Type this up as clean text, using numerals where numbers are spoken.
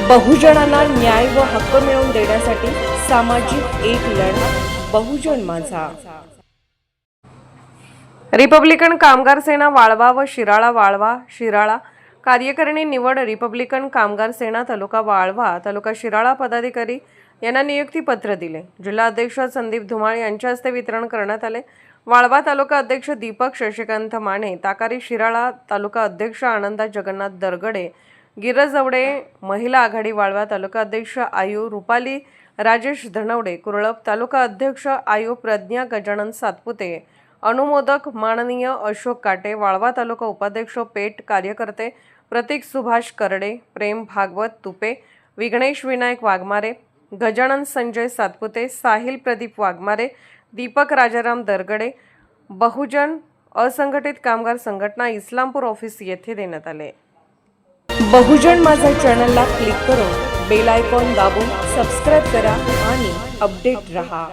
बहुजनांना न्याय व हक्क मिळवून देण्यासाठी सामाजिक एक लढा बहुजन माझा। रिपब्लिकन कामगार सेना वाळवा व शिराळा कार्यकारिणी निवड। रिपब्लिकन कामगार सेना तालुका वाळवा तालुका शिराळा पदाधिकारी यांना नियुक्ती पत्र दिले। जिल्हा अध्यक्ष संदीप धुमाळ यांच्या हस्ते वितरण करण्यात आले। वाळवा तालुका अध्यक्ष दीपक शशिकांत माने, ताकारी शिराळा तालुका अध्यक्ष आनंदा जगन्नाथ दरगडे, गिरजवडे महिला आघाडी वाळवा तालुका अध्यक्ष आयु रुपाली राजेश धनवडे, कुरळप तालुका अध्यक्ष आयु प्रज्ञा गजानन सातपुते, अनुमोदक माननीय अशोक काटे, वाळवा तालुका उपाध्यक्ष पेट कार्यकर्ते प्रतीक सुभाष करडे, प्रेम भागवत तुपे, विघ्नेश विनायक वाघमारे, गजानन संजय सातपुते, साहिल प्रदीप वाघमारे, दीपक राजाराम दरगडे, बहुजन असंघटित कामगार संघटना इस्लामपूर ऑफिस येथे देण्यात आले। बहुजन माझा चॅनलला क्लिक करून बेल आयकॉन दाबून सबस्क्राइब करा आणि अपडेट रहा।